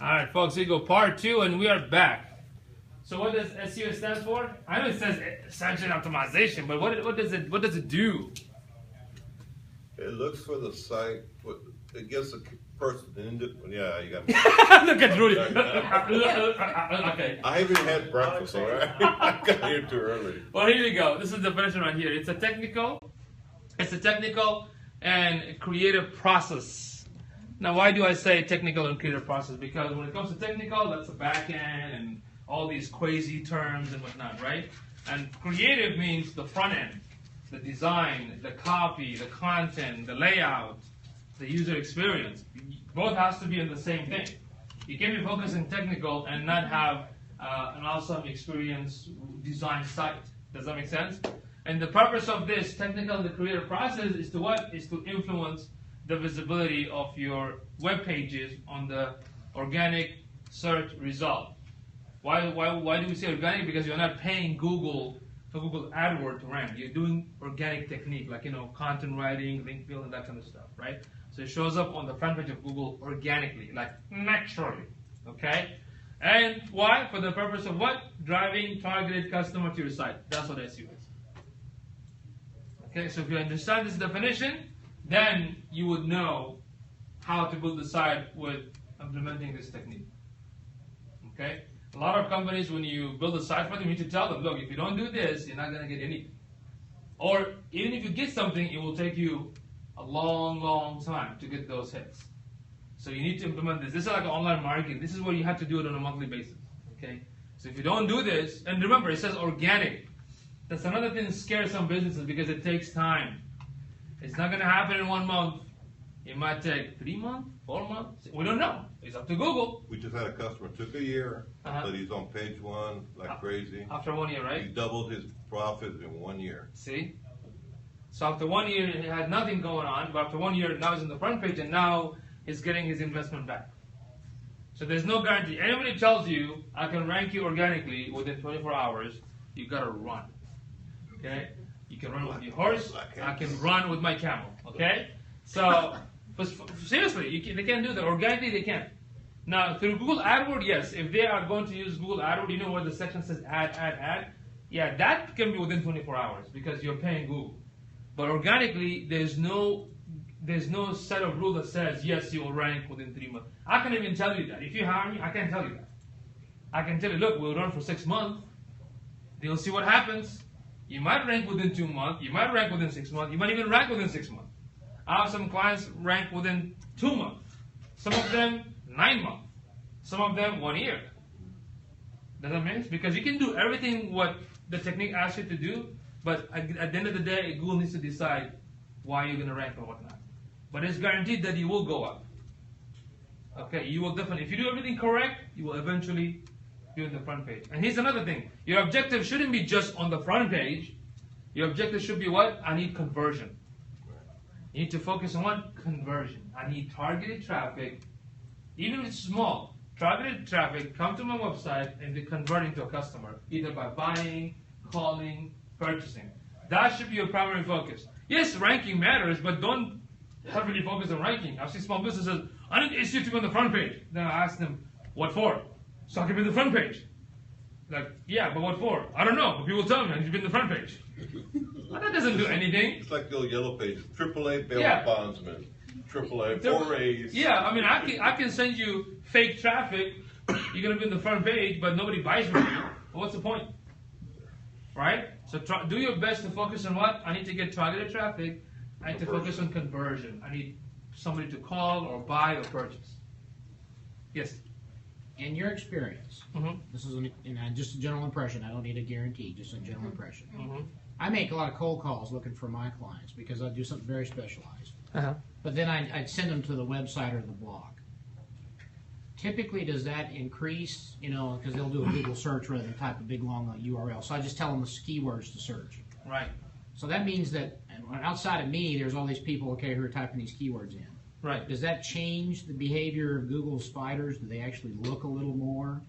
All right, folks, here we go, part 2, and we are back. So what does SEO stand for? I know it says search engine optimization, but what does it do? It looks for the site, it gives a person, yeah, you got me. Look at Rudy. Okay. I haven't had breakfast, all right? I got here too early. Well, here we go. This is the definition right here. It's a technical and creative process. Now, why do I say technical and creative process? Because when it comes to technical, that's the back end and all these crazy terms and whatnot, right? And creative means the front end, the design, the copy, the content, the layout, the user experience. Both has to be in the same thing. You can't be focusing technical and not have an awesome experience design site. Does that make sense? And the purpose of this technical and the creative process is to what? Is to influence the visibility of your web pages on the organic search result. Why do we say organic? Because you're not paying Google for Google AdWords to rank. You're doing organic technique, like content writing, link building, that kind of stuff, right? So it shows up on the front page of Google organically, like naturally, okay? And why? For the purpose of what? Driving targeted customer to your site. That's what SEO is. Okay, so if you understand this definition, then you would know how to build the site with implementing this technique. Okay? A lot of companies, when you build a site for them, you need to tell them, look, if you don't do this, you're not going to get anything. Or even if you get something, it will take you a long, long time to get those hits. So you need to implement this. This is like online marketing. This is where you have to do it on a monthly basis. Okay? So if you don't do this, and remember, it says organic. That's another thing that scares some businesses because it takes time. It's not going to happen in 1 month. It might take 3 months, 4 months. We don't know. It's up to Google. We just had a customer, took a year, but he's on page 1 like crazy. After 1 year, right? He doubled his profits in 1 year. See? So after 1 year, he had nothing going on, but after 1 year, now he's on the front page, and now he's getting his investment back. So there's no guarantee. Anybody tells you, I can rank you organically within 24 hours, you got to run. Okay? You can run with your horse, I can run with my camel, okay? So, but seriously, they can't do that. Organically, they can't. Now, through Google AdWords, yes, if they are going to use Google AdWords, you know where the section says add? Yeah, that can be within 24 hours because you're paying Google. But organically, there's no set of rules that says, yes, you will rank within 3 months. I can't even tell you that. If you hire me, I can't tell you that. I can tell you, look, we'll run for 6 months. They'll see what happens. You might rank within 2 months, you might rank within 6 months, you might even rank within 6 months. I have some clients rank within 2 months, some of them 9 months, some of them 1 year. Does that make sense? Because you can do everything what the technique asks you to do, but at the end of the day, Google needs to decide why you're going to rank or whatnot. But it's guaranteed that you will go up. Okay, you will definitely, if you do everything correct, you will eventually be on the front page. And here's another thing. Your objective shouldn't be just on the front page. Your objective should be what? I need conversion. You need to focus on what? Conversion. I need targeted traffic, even if it's small. Targeted traffic, come to my website and be converting to a customer, either by buying, calling, purchasing. That should be your primary focus. Yes, ranking matters, but don't heavily focus on ranking. I've seen small businesses, I need SEO to be on the front page. Then I ask them, what for? So I can be on the front page. Like, yeah, but what for? I don't know, but people tell me I need to be on the front page. Well, that doesn't do anything. It's like the old yellow pages. AAA bail bondsman. AAA 4As. Yeah, I mean, I can send you fake traffic. You're going to be on the front page, but nobody buys from you. Well, what's the point? Right? So do your best to focus on what? I need to get targeted traffic. I need to focus on conversion. I need somebody to call or buy or purchase. Yes? In your experience, this is just a general impression. I don't need a guarantee, just a general impression. I make a lot of cold calls looking for my clients because I do something very specialized. But then I'd send them to the website or the blog. Typically, does that increase, because they'll do a Google search rather than type a big long URL. So I just tell them the keywords to search. Right. So that means that outside of me, there's all these people, who are typing these keywords in. Right. Does that change the behavior of Google's spiders? Do they actually look a little more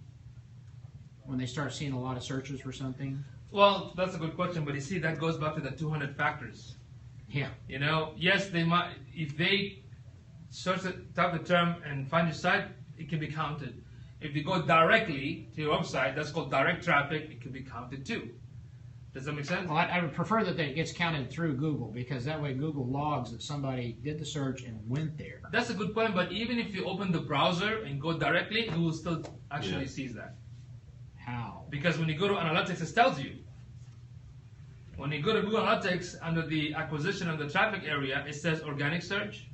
when they start seeing a lot of searches for something? Well, that's a good question, but you see, that goes back to the 200 factors. Yeah. Yes, they might, if they search type the term and find your site, it can be counted. If you go directly to your website, that's called direct traffic, it can be counted too. Does that make sense? Well, I would prefer that it gets counted through Google, because that way Google logs that somebody did the search and went there. That's a good point, but even if you open the browser and go directly, Google still actually sees that. How? Because when you go to Analytics, it tells you. When you go to Google Analytics, under the acquisition of the traffic area, it says organic search,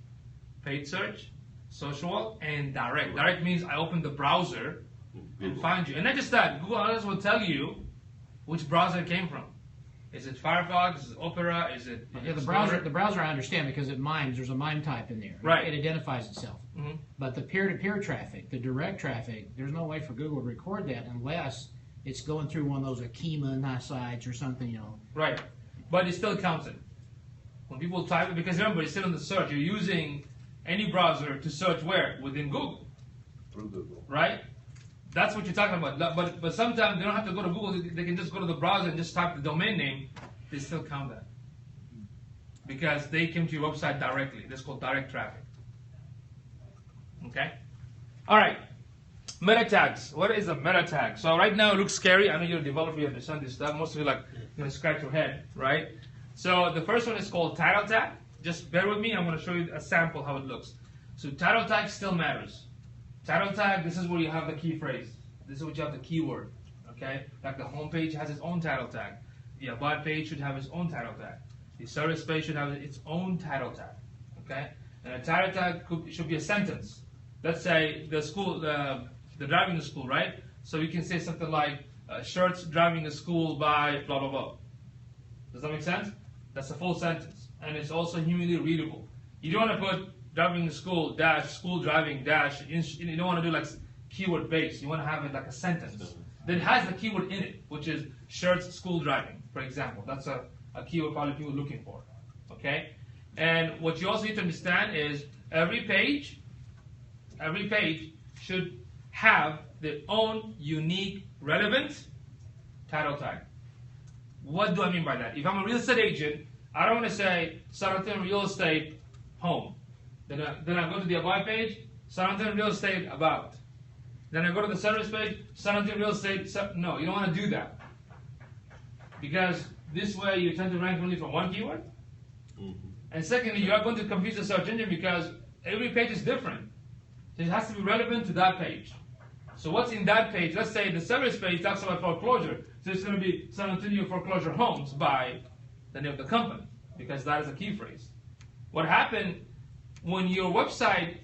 paid search, social, and direct. Direct means I open the browser and find you. And not just that, Google Analytics will tell you which browser it came from. Is it Firefox? Is it Opera? Is it the browser? The browser I understand, because it mimes. There's a mime type in there. Right. It identifies itself. Mm-hmm. But the peer-to-peer traffic, the direct traffic, there's no way for Google to record that unless it's going through one of those Akima sites or something, you know. Right. But it's still counted. When people type it, because remember, it's still in the search. You're using any browser to search where? Within Google. Through Google. Right? That's what you're talking about. But sometimes they don't have to go to Google. They can just go to the browser and just type the domain name. They still count that. Because they came to your website directly. That's called direct traffic. Okay? All right. Meta tags. What is a meta tag? So right now it looks scary. I know you're a developer, you understand this stuff. Most of you like scratch your head, right? So the first one is called title tag. Just bear with me. I'm going to show you a sample how it looks. So title tag still matters. Title tag, this is where you have the key phrase. This is what you have the keyword. Okay? Like the home page has its own title tag. The about page should have its own title tag. The service page should have its own title tag. Okay? And a title tag should be a sentence. Let's say the school, the driving to school, right? So you can say something like, Shirts driving to school by blah, blah, blah. Does that make sense? That's a full sentence. And it's also humanly readable. You don't want to put driving to school dash school driving dash. You don't want to do like keyword based. You want to have it like a sentence that has the keyword in it, which is shirts school driving, for example. That's a keyword probably people are looking for. Okay? And what you also need to understand is every page should have their own unique relevant title tag. What do I mean by that? If I'm a real estate agent, I don't want to say San Antonio Real Estate Home. Then I go to the About page, San Antonio Real Estate About. Then I go to the service page, San Antonio Real Estate. No, you don't want to do that. Because this way you tend to rank only for one keyword. Mm-hmm. And secondly, you are going to confuse the search engine because every page is different. So it has to be relevant to that page. So what's in that page? Let's say the service page talks about foreclosure. So it's going to be San Antonio Foreclosure Homes by the name of the company, because that is a key phrase. What happened when your website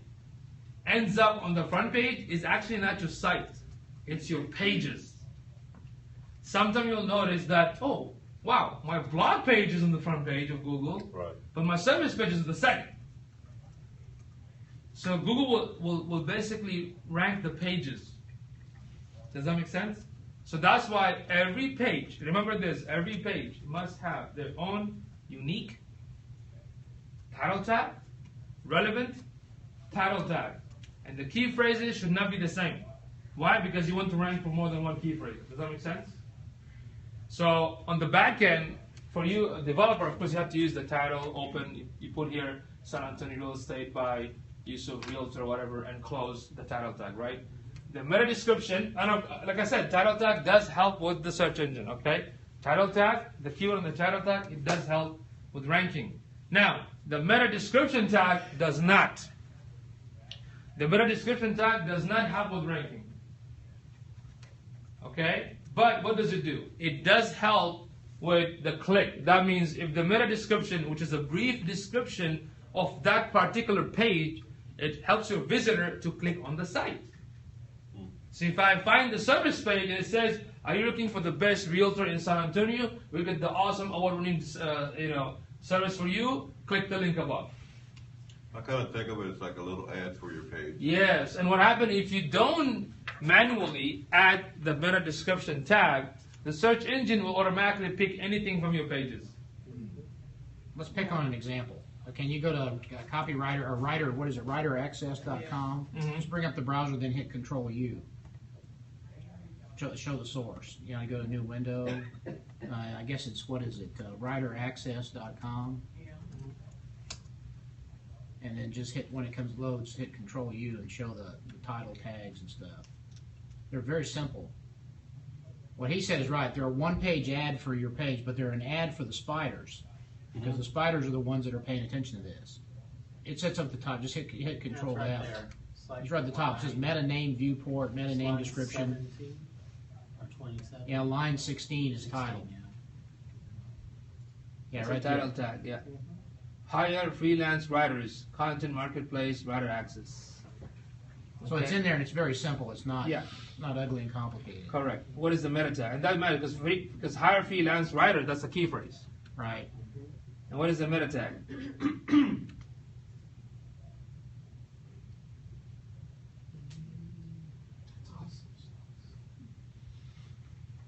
ends up on the front page is actually not your site. It's your pages. Sometimes you'll notice that, oh, wow, my blog page is on the front page of Google, right, but my service page is the second. So Google will basically rank the pages. Does that make sense? So that's why every page, remember this, every page must have their own unique title tag, relevant title tag. And the key phrases should not be the same. Why? Because you want to rank for more than one key phrase. Does that make sense? So on the back end, for you, a developer, of course, you have to use the title, open, you put here San Antonio Real Estate by Yusuf Realtor or whatever, and close the title tag, right? The meta description, like I said, title tag does help with the search engine, okay? Title tag, the keyword on the title tag, it does help with ranking. Now, the meta description tag does not. The meta description tag does not help with ranking. Okay? But what does it do? It does help with the click. That means if the meta description, which is a brief description of that particular page, it helps your visitor to click on the site. So if I find the service page and it says, are you looking for the best realtor in San Antonio? We'll get the awesome award-winning service for you. Click the link above. I kind of think of it as like a little ad for your page. Yes, and what happens if you don't manually add the meta description tag, the search engine will automatically pick anything from your pages. Let's pick on an example. Can you go to copywriter or writer, what is it, writeraccess.com? Mm-hmm. Just bring up the browser, then hit Control U. Show the source. You know, you go to new window. I guess it's, what is it, writeraccess.com. and then just hit, when it comes loads, hit Control U and show the title tags and stuff. They're very simple. What he said is right. They're a one-page ad for your page, but they're an ad for the spiders, because the spiders are the ones that are paying attention to this. It sits up at the top. Just hit Control Right F. there. It's It's right at the top. It says meta name viewport, meta name line description. 17 or 27. Yeah, line 16 is 16, title. yeah. Yeah, It's right a title there. tag, yeah. Hire freelance writers, content marketplace, writer access. So it's in there and it's very simple. It's not Yeah. not ugly and complicated. Correct. What is the meta tag? And that matters because hire freelance writer, that's a key phrase. Right. And what is the meta tag?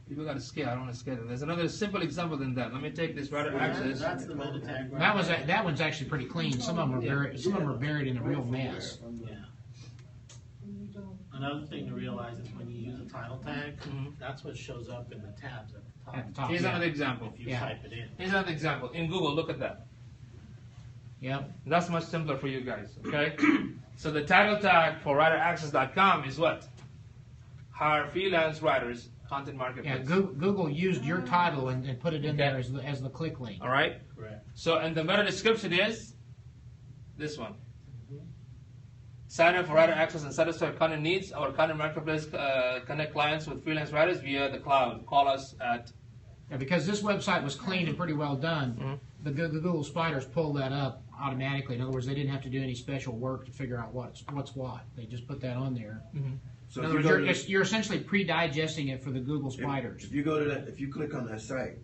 People got to scale. I don't want to scale it. There's another simple example than that. Let me take this writer access. That's the meta tag. Right That one's actually pretty clean. Some of them are buried in a real mess. Yeah. Another thing to realize is when you use a title tag, that's what shows up in the tabs at the top. At the top. Here's yeah. another example. If you Yeah. type it in. Here's another example. In Google, look at that. Yep. That's much simpler for you guys, okay? So the title tag for writeraccess.com is what? Hire freelance writers, content Yeah. marketplace. Google used your title and put it in there as the click link. All right? Correct. So, and the meta description is this one. Sign up for writer access and satisfy content needs. Our content marketplace connect clients with freelance writers via the cloud. Call us at. Yeah, because this website was clean and pretty well done, the Google spiders pulled that up automatically. In other words, they didn't have to do any special work to figure out what's what. They just put that on there. So In if other you, words, go to you're essentially pre-digesting it for the Google spiders. if you go to that, if you click on that site,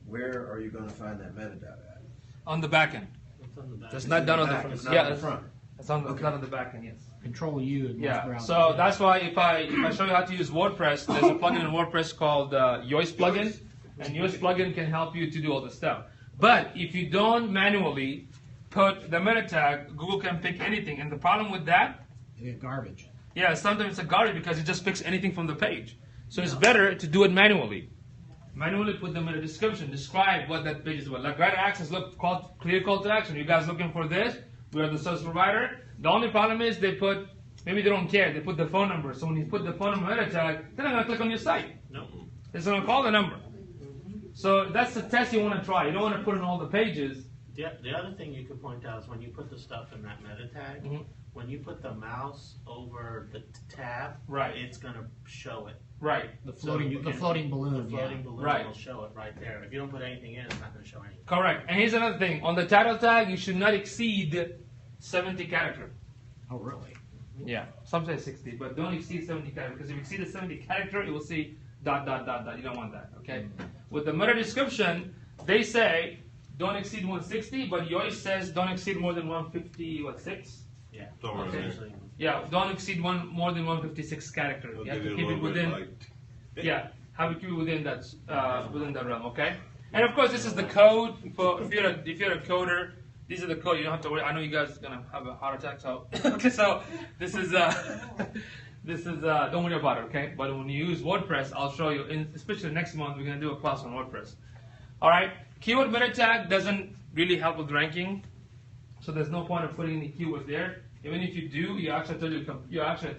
where are you going to find that metadata at? On the back end. It's on the back. It's not done on Back, the it's front. not Yeah, on the it's, front. it's on the, Okay. not on the back end, yes. Control U and most Yeah, browsers. so that's why if I show you how to use WordPress, there's a plugin in WordPress called Yoast plugin, and Yoast plugin can help you to do all this stuff. But if you don't manually put the meta tag, Google can pick anything, and the problem with that, Yeah, garbage. yeah, sometimes it's a garbage because it just picks anything from the page. So it's better to do it manually. Manually put them in a description, describe what that page is about. Like writer access, look, clear call to action. You guys looking for this? We are the service provider. The only problem is they put, maybe they don't care, they put the phone number. So when you put the phone number meta tag, they're not going to click on your site. No. It's going to call the number. So that's the test you want to try. You don't want to put in all the pages. The other thing you could point out is when you put the stuff in that meta tag, when you put the mouse over the tab, Right. it's going to show it. Right. The So floating you the can- floating balloon. The floating balloon Right. will show it right there. If you don't put anything in, it's not going to show anything. Correct. And here's another thing. On the title tag, you should not exceed 70 characters. Yeah. Oh, really? Yeah, some say 60, but don't exceed 70 characters, because if you exceed the 70 character, it will see ... You don't want that, okay? With the meta description, they say don't exceed 160, but yours says don't exceed more than 156. Yeah. Don't worry. Essentially, Yeah, don't exceed more than 156 characters. They'll You have give to you a keep it little bit within. like, Yeah, have it keep it within that realm, okay? And of course, this is the code for if you're a coder. These are the code. You don't have to worry. I know you guys are gonna have a heart attack, so okay. So this is don't worry about it, okay? But when you use WordPress, I'll show you. Especially next month, we're gonna do a class on WordPress. All right. Keyword meta tag doesn't really help with ranking, so there's no point of putting any keywords there. Even if you do, you're actually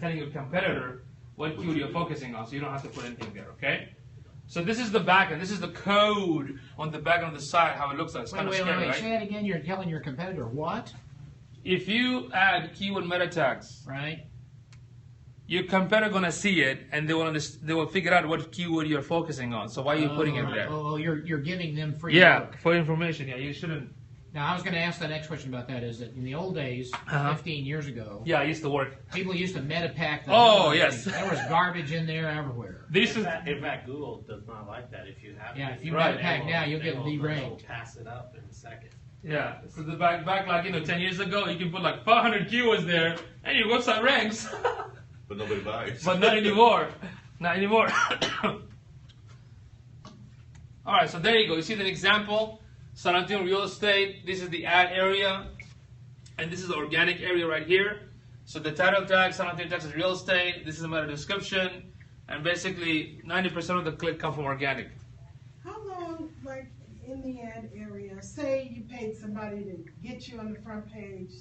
telling your competitor what keyword you're focusing on, so you don't have to put anything there, okay? So this is the back end. This is the code on the back of the site, how it looks like. It's kind of scary, right? Say it again. You're telling your competitor what? If you add keyword meta tags, Right. your competitor gonna see it, and they will figure out what keyword you're focusing on. So why are you putting it there? Oh, you're giving them free Yeah, work. for information. Yeah, you shouldn't. Now, I was going to ask the next question about that. Is that in the old days, 15 years ago, Yeah, I used to work. people used to meta pack the Oh, whole yes. thing. There was garbage in there everywhere. These in is fact, Google does not like that. If you have, Yeah, if you Right. meta pack now, you'll get they'll deranked. pass it up in a second. yeah. So the back like 10 years ago, you can put like 500 keywords there, and your website ranks. but nobody buys. But not anymore. Not anymore. All right, so there you go. You see the example. San Antonio real estate. This is the ad area, and this is the organic area right here. So the title tag, San Antonio, Texas real estate. This is my description, and basically 90% of the click come from organic. How long, like in the ad area, say you paid somebody to get you on the front page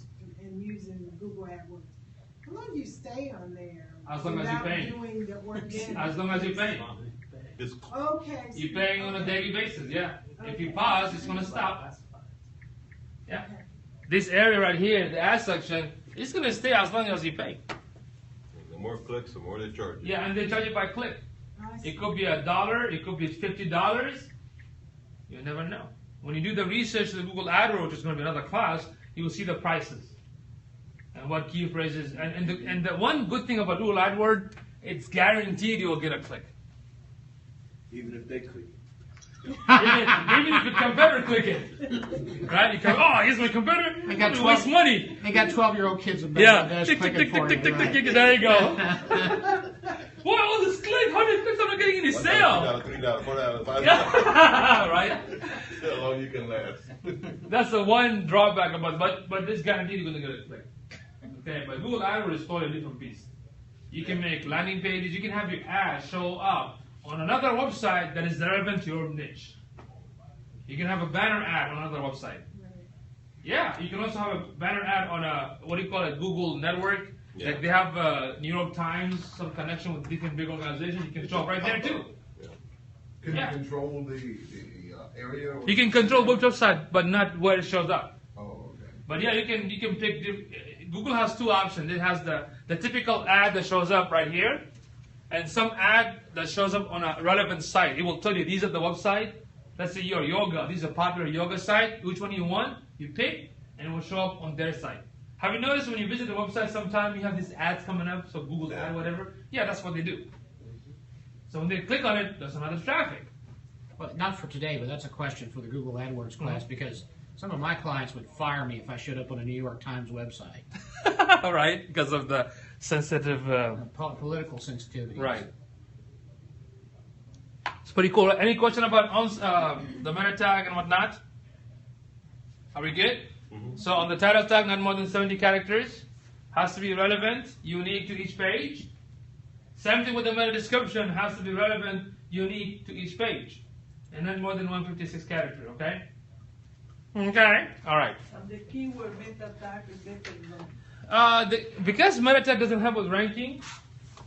and using Google AdWords. How long do you stay on there? As long as you pay. Doing the organic? As long as you pay. It's, Okay. So You're paying on a daily basis, yeah. If you pause, it's gonna stop. Yeah. Okay. This area right here, the ad section, it's gonna stay as long as you pay. the more clicks, the more they charge you. Yeah, and they charge you by click. I see. It could be $1, it could be $50. You never know. When you do the research to the Google AdWords, which is going to be another class, you will see the prices and what key phrases. And the one good thing about Google AdWords, it's guaranteed you will get a click. Even if they click. Even if your competitor click it, right? You come, oh, here's my competitor. They got You waste money. They got 12-year-old kids in Yeah. Bangladesh Tick, tick, clicking tick, for tick, you. tick, right. tick, tick, there you go. Boy, all this click, how many clicks am I getting in the sale? $3, $4, $5. Yeah, right. See how long you can last. That's the one drawback about, but this guaranteed you're gonna get a click. Okay, but Google AdWords is totally different beast. You can make landing pages. You can have your ad show up on another website that is relevant to your niche. You can have a banner ad on another website. Yeah, you can also have a banner ad on a, what do you call it, Google network. Yeah. Like they have New York Times, some connection with different big organizations. You can show up right there too. Can Yeah. you control the area? Or You can control which website, but not where it shows up. Oh, okay. But yeah, you can pick. Google has two options. It has the typical ad that shows up right here, and some ad that shows up on a relevant site. It will tell you these are the website. Let's say your yoga. These are popular yoga site. Which one you want? You pick, and it will show up on their site. Have you noticed when you visit the website, sometimes you have these ads coming up? So Google ad, whatever. Yeah, that's what they do. So when they click on it, there's another traffic. Well, not for today, but that's a question for the Google AdWords class because some of my clients would fire me if I showed up on a New York Times website. All right, because of the sensitive. Political sensitivities. Right. It's pretty cool. Any question about the meta tag and whatnot? Are we good? So on the title tag, not more than 70 characters. Has to be relevant, unique to each page. Same thing with the meta description. Has to be relevant, unique to each page. And not more than 156 characters, okay? Okay. All right. The keyword meta tag is different. Because meta tag doesn't help with ranking,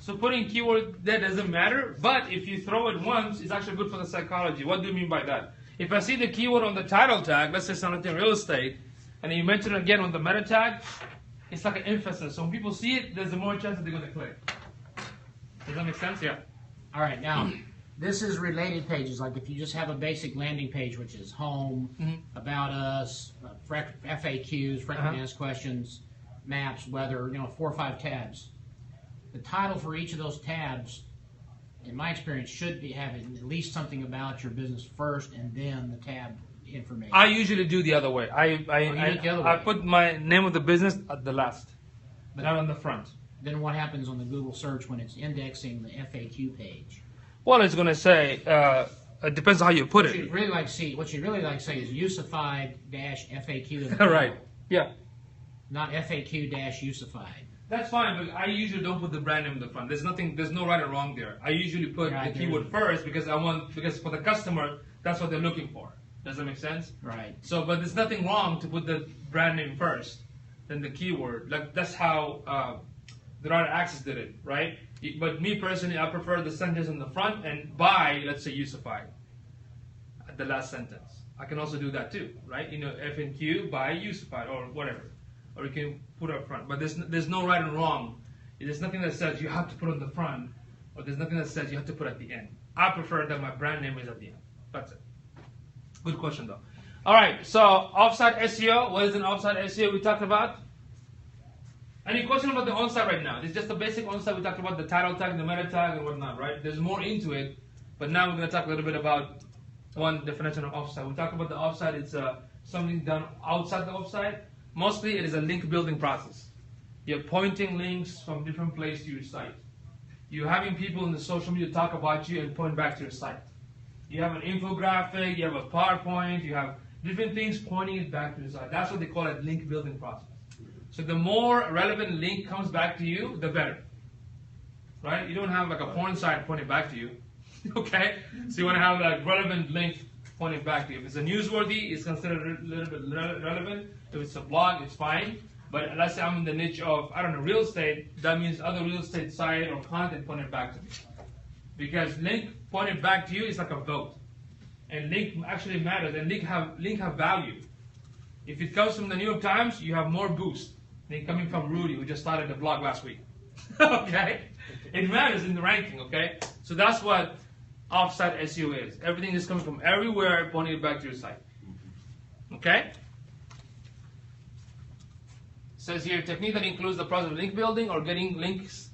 so putting keyword there doesn't matter. But if you throw it once, it's actually good for the psychology. What do you mean by that? If I see the keyword on the title tag, let's say something real estate, and you mention it again on the meta tag, it's like an emphasis. So when people see it, there's a more chance that they're going to click. Does that make sense? Yeah. All right, now, this is related pages. Like if you just have a basic landing page, which is home, about us, FAQs, frequently asked questions, maps, weather, 4 or 5 tabs. The title for each of those tabs, in my experience, should be having at least something about your business first and then the tab information. I usually do the other way. I put my name of the business at the last, but not on the front. Then what happens on the Google search when it's indexing the FAQ page? Well, it's going to say, it depends on how you put What it. you'd really like to say is Usified-FAQ. Right. Yeah. Not FAQ-Usified. That's fine, but I usually don't put the brand name in the front. There's no right or wrong there. I usually put the keyword first because for the customer, that's what they're looking for. Does that make sense? Right. So, but there's nothing wrong to put the brand name first, then the keyword. Like that's how the Right Access did it, right? But me personally, I prefer the sentence in the front and by, let's say, Usified at the last sentence. I can also do that too, right? FNQ by Usified or whatever. Or you can put it up front. But there's no right and wrong. There's nothing that says you have to put on the front, or there's nothing that says you have to put at the end. I prefer that my brand name is at the end. That's it. Good question though. All right, so offsite SEO. What is an offsite SEO we talked about? Any question about the onsite right now? It's just the basic onsite. We talked about the title tag, the meta tag, and whatnot, right? There's more into it, but now we're going to talk a little bit about one definition of offsite. We talked about the offsite. It's something done outside the website. Mostly, it is a link building process. You're pointing links from different places to your site. You're having people in the social media talk about you and point back to your site. You have an infographic, you have a PowerPoint, you have different things pointing it back to the site. That's what they call a link building process. So the more relevant link comes back to you, the better. Right? You don't have like a porn site pointing back to you. Okay? So you want to have like relevant link pointing back to you. If it's a newsworthy, it's considered a little bit relevant. If it's a blog, it's fine. But let's say I'm in the niche of, I don't know, real estate, that means other real estate site or content pointed back to me. Because link pointed back to you is like a vote. And link actually matters, and link have value. If it comes from the New York Times, you have more boost than coming from Rudy, who just started the blog last week. Okay? It matters in the ranking, okay? So that's what offsite SEO is. Everything is coming from everywhere, pointing it back to your site. Okay? Says here, technique that includes the process of link building or getting links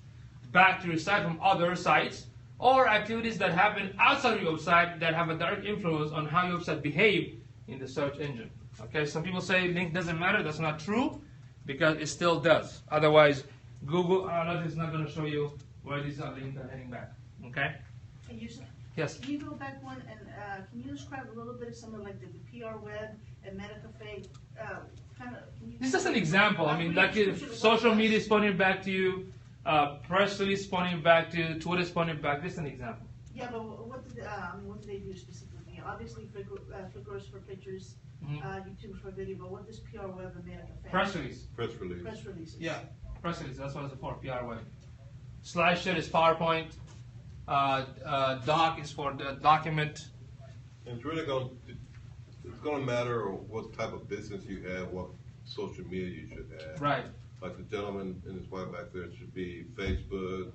back to your site from other sites, or activities that happen outside of your website that have a direct influence on how your website behaves in the search engine. Okay, some people say link doesn't matter. That's not true, because it still does. Otherwise, Google Analytics is not going to show you where these are links are heading back. Okay? Hey, Yusuf, Yes. can you go back one and can you describe a little bit of some of like the PR web and MetaCafe kind of? This is an example. I mean, like if social media is pointing back to you, press release pointing back to you, Twitter is pointing back. This is an example. Yeah, but what do they do specifically? Obviously, Flickr is for pictures, YouTube for video. But what does PR web and MetaCafe? Press release. Press release. Press releases. Yeah, press release. That's what it's for. PR web. Slideshare is PowerPoint. Doc is for the document. And it's really it's gonna matter what type of business you have, what social media you should have. Right. Like the gentleman in his wife back there, it should be Facebook.